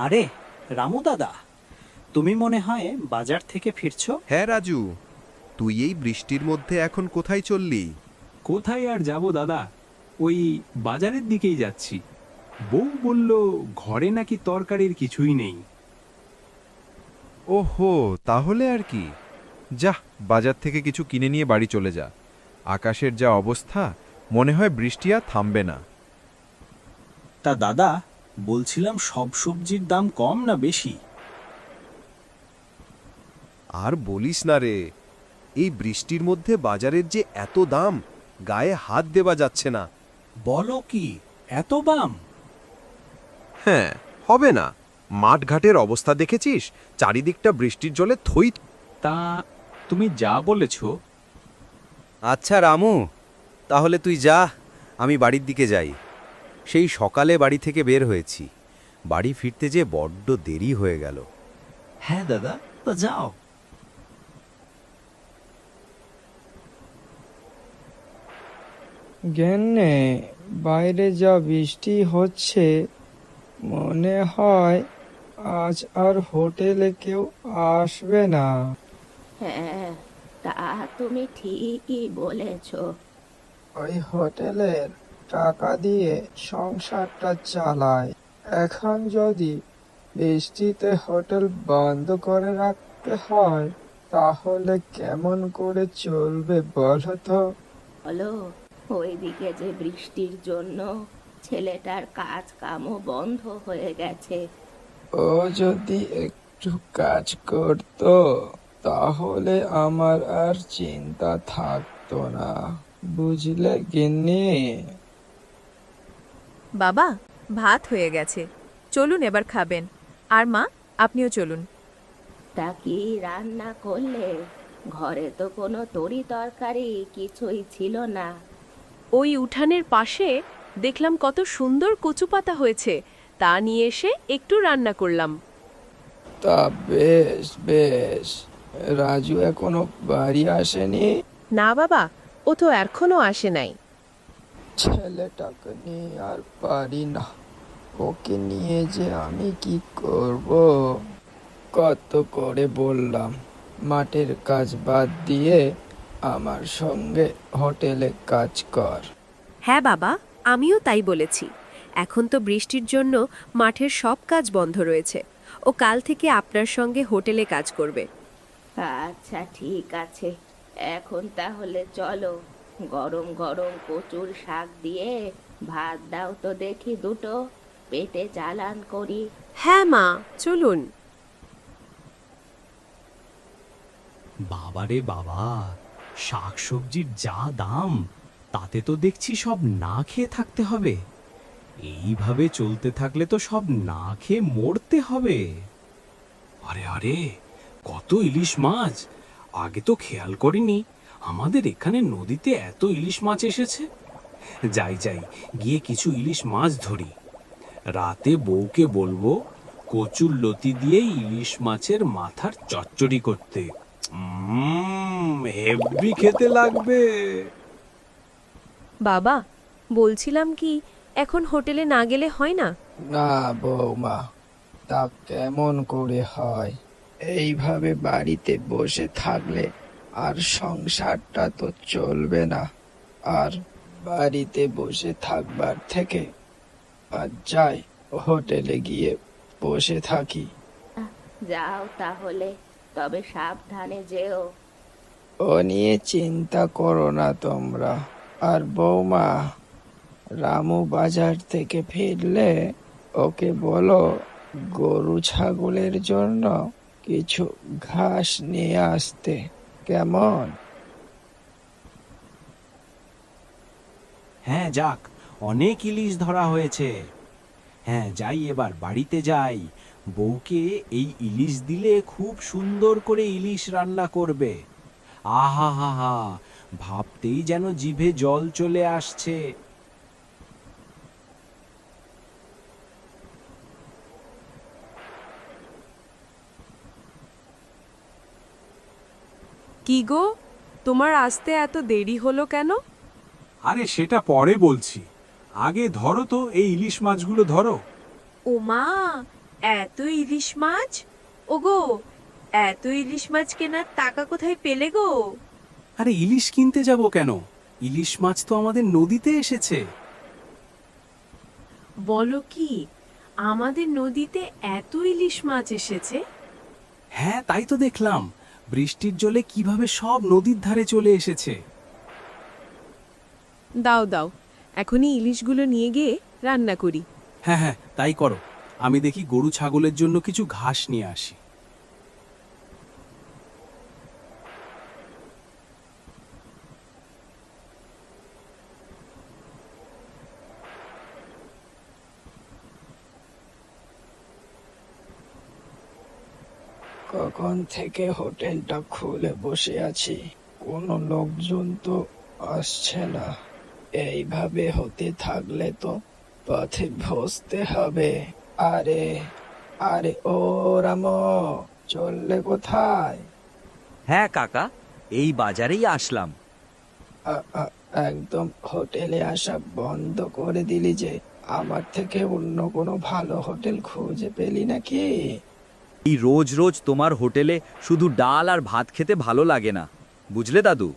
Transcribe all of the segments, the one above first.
আরে রামু দাদা, তুমি মনে হয় বাজার থেকে ফিরছো? হ্যাঁ রাজু, তুই এই বৃষ্টির মধ্যে এখন কোথায় চললি? কোথায় আর যাব দাদা, ওই বাজারের দিকেই যাচ্ছি। বউ বলল ঘরে নাকি তরকারির কিছুই নেই। ওহো, তাহলে আর কি, যা বাজার থেকে কিছু কিনে নিয়ে বাড়ি চলে যা। আকাশের যা অবস্থা, মনে হয় বৃষ্টি আর থামবে না। তা দাদা, বলছিলাম সব সবজির দাম কম না বেশি? আর বলিস না রে, এই বৃষ্টির মধ্যে বাজারের যে এত দাম, গায়ে হাত দেওয়া যাচ্ছে না। বলো কি, এত দাম? হ্যাঁ, হবে না? মাঠঘাটের অবস্থা দেখেছিস? চারিদিকটা বৃষ্টির জলে থই। তা তুমি যা বলেছ। আচ্ছা রামু, তাহলে তুই যা, আমি বাড়ির দিকে যাই। সেই সকালে বাড়ি থেকে বের হয়েছি, বাড়ি ফিরতে যে বড্ড দেরি হয়ে গেল। হ্যাঁ দাদা, তা যাও। গেন্নে, বাইরে যা বৃষ্টি হচ্ছে, মনে হয় আজ আর হোটেলে কেউ আসবে না। হ্যাঁ, তা তুমি ঠিকই বলেছ। ওই হোটেলের টাকা দিয়ে সংসারটা চালায়। এখন যদি বৃষ্টিতে হোটেল বন্ধ করে রাখতে হয়, তাহলে কেমন করে চলবে বলো তো? বলো, ওইদিকে যে বৃষ্টির জন্য ছেলেটার কাজ কামও বন্ধ হয়ে গেছে। ও যদি একটু কাজ করতো, তাহলে আমার আর চিন্তা থাকতো না, বুঝলে গিন্নি? বাবা, ভাত হয়ে গেছে, চলুন এবার খাবেন। আর মা, আপনিও চলুন। তা কি রান্না করলে? ঘরে তো কোনো তরি তরকারি কিছুই ছিল না। ওই উঠানের পাশে দেখলাম কত সুন্দর কচু পাতা হয়েছে, তা নিয়ে এসে একটু রান্না করলাম। তা বেশ বেশ। রাজু এখনো বাড়ি আসেনি? না বাবা, ও তো এখনো আসে নাই। ছেলেটাকে নিয়ে আর পারি না, ওকে নিয়ে যে আমি কি করব? কত করে বললাম মাঠের কাজ বাদ দিয়ে আমার সঙ্গে হোটেলে কাজ কর। হ্যাঁ বাবা, আমিও তাই বলেছি। এখন তো বৃষ্টির জন্য মাঠের সব কাজ বন্ধ রয়েছে, ও কাল থেকে আপনার সঙ্গে হোটেলে কাজ করবে। আচ্ছা ঠিক আছে, এখন তাহলে চলো, গরম গরম কচুর শাক দিয়ে ভাত দাও তো দেখি দুটো, পেটে জ্বালান করি। হ্যাঁ মা, চলুন। বাবারে বাবা, শাকসবজির যা দাম, তাতে তো দেখছি সব না খেয়ে থাকতে হবে। এইভাবে চলতে থাকলে তো সব না খেয়ে মরতে হবে। আরে আরে, কত ইলিশ মাছ! আগে তো খেয়াল করিনি আমাদের এখানে নদীতে এত ইলিশ মাছ এসেছে। যাই যাই, গিয়ে কিছু ইলিশ মাছ ধরি। রাতে বউকে বলবো কচুর লতি দিয়ে ইলিশ মাছের মাথার চচ্চড়ি করতে। হেব্বি খেতে লাগবে। বাবা, বলছিলাম কি, এখন হোটেলে না গেলে হয় না? না বৌমা, তা কেমন করে হয়? এইভাবে বাড়িতে বসে থাকলে আর সংসারটা তো চলবে না। আর বাড়িতে বসে থাকবার থেকে আর যাই হোটেলে গিয়ে বসে থাকি। যাও তাহলে, তবে সাবধানে যেও। ও নিয়ে চিন্তা করো না তোমরা। আর বৌমা, রামু বাজার থেকে ফিরলে ওকে বলো গরু ছাগলের জন্য কিছু ঘাস নিয়ে আসতে, কেমন? হ্যাঁ যাক, অনেক ইলিশ ধরা হয়েছে। হ্যাঁ যাই, এবার বাড়িতে যাই। বউকে এই ইলিশ দিলে খুব সুন্দর করে ইলিশ রান্না করবে। আহা হা হা, ভাবতেই যেন জিভে জল চলে আসছে। কি গো, তোমার আসতে এত দেরি হলো কেন? আরে সেটা পরে বলছি, আগে ধরো তো এই ইলিশ মাছগুলো ধরো। ও মা, এত ইলিশ মাছ? ওগো, এত ইলিশ মাছ কেনার টাকা কোথায় পেলে গো? আরে ইলিশ কিনতে যাব কেন? ইলিশ মাছ তো আমাদের নদীতে এসেছে। বলো কি, আমাদের নদীতে এত ইলিশ মাছ এসেছে? হ্যাঁ, তাই তো দেখলাম। বৃষ্টির জলে কিভাবে সব নদীর ধারে চলে এসেছে। দাও দাও, এখনই ইলিশগুলো নিয়ে গিয়ে রান্না করি। হ্যাঁ হ্যাঁ, তাই করো। আমি দেখি গরু ছাগলের জন্য কিছু ঘাস নিয়ে আসি। কখন থেকে হোটেলটা খুলে বসে আছি, কোনো লোকজন তো আসছে না। এইভাবে হতে থাকলে তো পথে বসতে হবে। আরে আরে ও রামো, চললে কোথায়? হ্যাঁ কাকা, এই বাজারেই আসলাম। একদম হোটেলে আসা বন্ধ করে দিলি যে? আমার থেকে অন্য কোনো ভালো হোটেল খুঁজে পেলি নাকি? এই রোজ রোজ তোমার হোটেলে শুধু ডাল আর ভাত খেতে ভালো লাগে না, বুঝলে দাদু?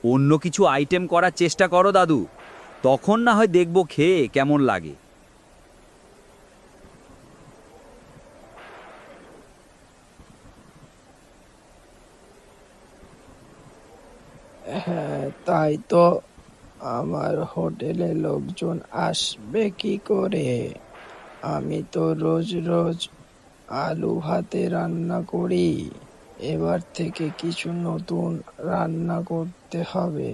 অন্য কিছু আইটেম করার চেষ্টা করো দাদু, তখন না হয় দেখবো খেয়ে কেমন লাগে। হ্যাঁ, তাই তো। আমার হোটেলে লোকজন আসবে কি করে? আমি তো রোজ রোজ আলু ভাতে রান্না করি। এবার থেকে কিছু নতুন রান্না করতে হবে।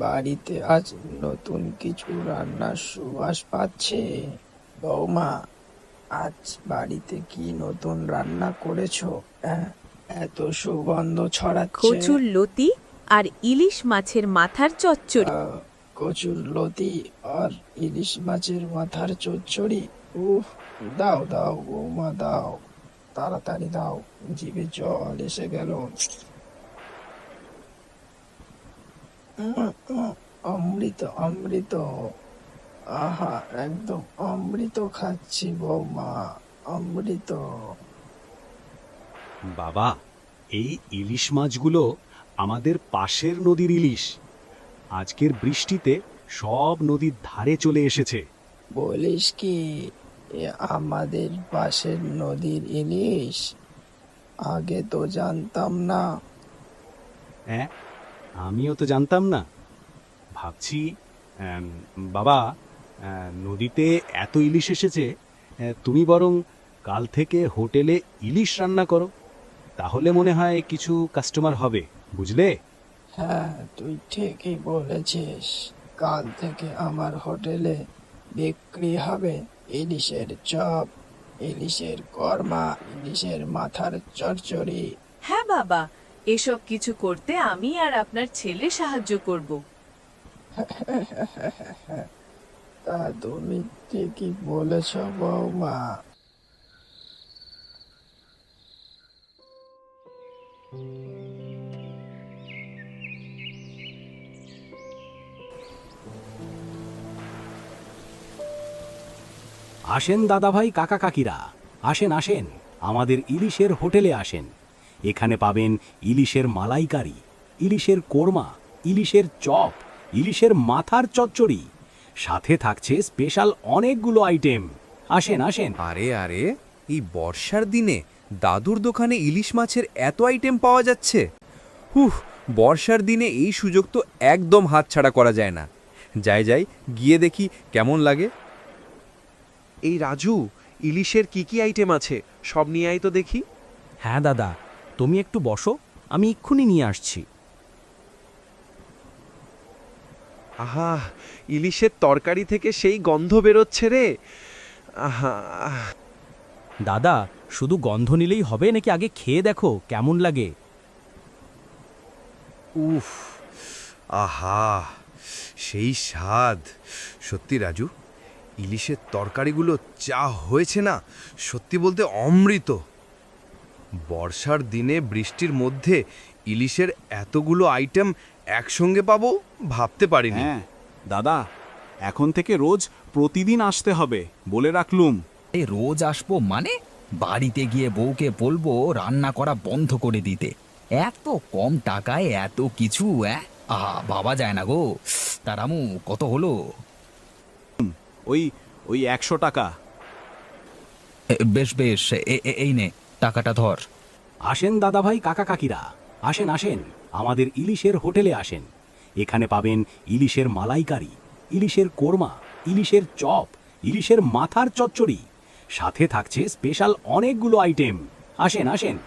বাড়িতে আজ নতুন কিছু রান্নার সুবাস পাচ্ছে। বৌমা, আজ বাড়িতে কি নতুন রান্না করেছো? এত সুগন্ধ ছড়াচ্ছে। কচুর লতি আর ইলিশ মাছের মাথার চচ্চড়ি। কচুর লতি আর ইলিশ মাছের মাথার চচ্চড়ি। উফ, দাও দাও বৌমা, দাও, তাড়াতাড়ি দাও, জিভে জল এসে গেল। অমৃত অমৃত, আহা, একদম অমৃত খাচ্ছি বৌমা, অমৃত। বাবা, এই ইলিশ মাছগুলো আমাদের পাশের নদীর ইলিশ। আজকের বৃষ্টিতে সব নদীর ধারে চলে এসেছে। বলিস কি? এ আমাদের পাশের নদীর ইলিশ? আগে তো জানতাম না। হ্যাঁ, আমিও তো জানতাম না। ভাবছি বাবা, নদীতে এত ইলিশ এসেছে, তুমি বরং কাল থেকে হোটেলে ইলিশ রান্না করো। তাহলে মনে হয় কিছু কাস্টমার হবে, বুঝলে? হ্যাঁ, তুই ঠিকই বলেছিস। কাল থেকে আমার হোটেলে বিক্রি হবে ইলিশের চপ, ইলিশের কর্মা, ইলিশের মাথার চচ্চড়ি। হ্যাঁ বাবা, এসব কিছু করতে আমি আর আপনার ছেলে সাহায্য করব। তা তুমি ঠিকই বলেছ বৌমা। আসেন দাদাভাই, কাকা কাকিরা, আসেন আসেন, আমাদের ইলিশের হোটেলে আসেন। এখানে পাবেন ইলিশের মালাইকারি, ইলিশের কোরমা, ইলিশের চপ, ইলিশের মাথার চচ্চড়ি, সাথে থাকছে স্পেশাল অনেকগুলো আইটেম। আসেন আসেন। আরে আরে, এই বর্ষার দিনে দাদুর দোকানে ইলিশ মাছের এত আইটেম পাওয়া যাচ্ছে? বর্ষার দিনে এই সুযোগ তো একদম হাতছাড়া করা যায় না। যাই যাই, গিয়ে দেখি কেমন লাগে। এই রাজু, ইলিশের কি কি আইটেম আছে সব নিয়ে আয় তো দেখি। হ্যাঁ দাদা, তুমি একটু বসো, আমি এক্ষুনি নিয়ে আসছি। আহা, ইলিশের তরকারি থেকে সেই গন্ধ বেরোচ্ছে রে। আহা, দাদা, শুধু গন্ধ নিলেই হবে নাকি আগে খেয়ে দেখো কেমন লাগে? উফ, আহা, সেই স্বাদ! সত্যি রাজু, ইলিশের তরকারিগুলো যা হয়েছে না, সত্যি বলতে অমৃত। বর্ষার দিনে বৃষ্টির মধ্যে ইলিশের এতগুলো আইটেম একসঙ্গে পাবো ভাবতে পারিনি। হ্যাঁ দাদা, এখন থেকে রোজ প্রতিদিন আসতে হবে বলে রাখলুম। এই রোজ আসবো মানে বাড়িতে গিয়ে বউকে বলবো রান্না করা বন্ধ করে দিতে। এত কম টাকায় এত কিছু আহা ভাবা যায় না গো। তা রামু কত হলো? ওই ওই 100 টাকা। বেশ বেশ, এই নে টাকাটা ধর। আসেন দাদাভাই কাকা কাকিরা, আসেন আসেন, আমাদের ইলিশের হোটেলে আসেন। এখানে পাবেন ইলিশের মালাইকারি, ইলিশের কোরমা, ইলিশের চপ, ইলিশের মাথার চচ্চড়ি, সাথে থাকছে স্পেশাল অনেকগুলো আইটেম। আসেন আসেন।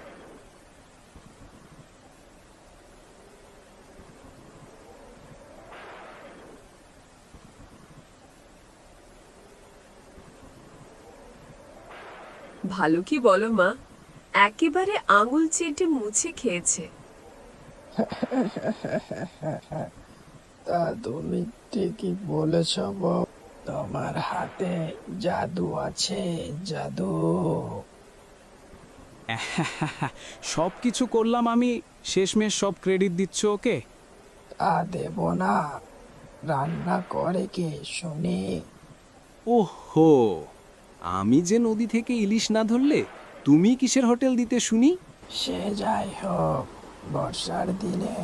ভালো কি বলো মা, একেবারে আঙুল চেটে মুছে খেয়েছে। তা তুমি ঠিকই বলেছ বউ, তোমার হাতে জাদু আছে, জাদু। সব কিছু করলাম আমি, শেষমেশ সব ক্রেডিট দিচ্ছ ওকে? তা দেব না, রান্না করে কে শুনি? ওহো, আমি যে নদী থেকে ইলিশ না ধরলে তুমি কিসের হোটেল দিতে শুনি? সে যাই হোক, বর্ষার দিনে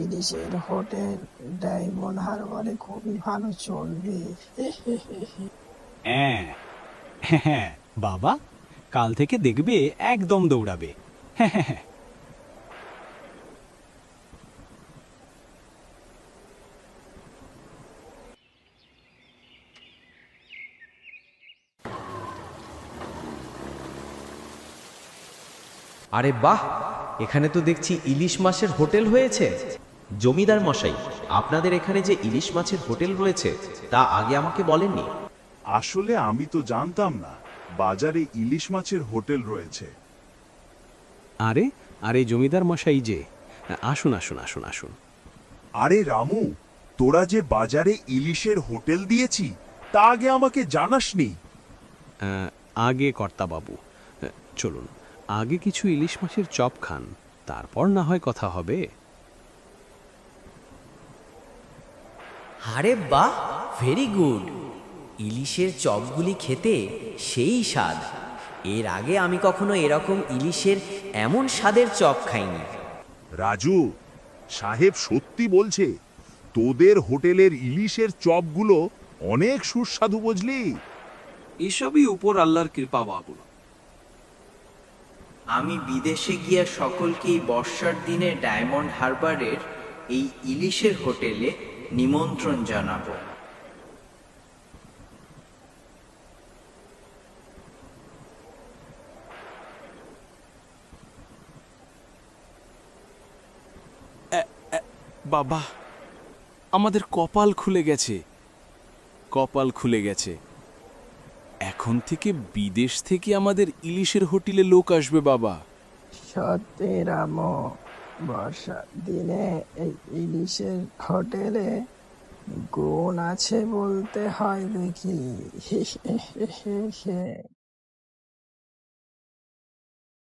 ইলিশের হোটেল ডায়মন্ড হারবারে খুবই ভালো চলবে। হ্যাঁ হ্যাঁ বাবা, কাল থেকে দেখবে একদম দৌড়াবে। হ্যাঁ হ্যাঁ হ্যাঁ। আরে বাহ, এখানে তো দেখছি ইলিশ মাছের হোটেল হয়েছে। জমিদার মশাই, আপনাদের এখানে যে ইলিশ মাছের হোটেল রয়েছে তা আগে আমাকে বলেননি। আসলে আমি তো জানতাম না বাজারে ইলিশ মাছের হোটেল রয়েছে। আরে আরে জমিদার মশাই যে, আসুন আসুন আসুন আসুন। আরে রামু, তোরা যে বাজারে ইলিশের হোটেল দিয়েছি তা আগে আমাকে জানাসনি। আগে কর্তা বাবু, চলুন আগে কিছু ইলিশ মাছের চপ খান, তারপর না হয় কথা হবে। আরে বাহ, ভেরি গুড। ইলিশের চপগুলি খেতে সেই স্বাদ। এর আগে আমি কখনো এরকম ইলিশের এমন স্বাদের চপ খাইনি। রাজু সাহেব সত্যি বলছে, তোদের হোটেলের ইলিশের চপগুলো অনেক সুস্বাদু, বুঝলি? এসবই উপর আল্লাহর কৃপা বাবু। আমি বিদেশে গিয়ে সকলকেই বর্ষার দিনে ডায়মন্ড হারবারের এই ইলিশের হোটেলে নিমন্ত্রণ জানাবো। বাবা, আমাদের কপাল খুলে গেছে, কপাল খুলে গেছে। এখন থেকে বিদেশ থেকে আমাদের ইলিশের হোটেলে লোক আসবে বাবা। সত্যি রামু, বর্ষার দিনে এই ইলিশের হোটেলে গুণ আছে বলতে হয় দেখি।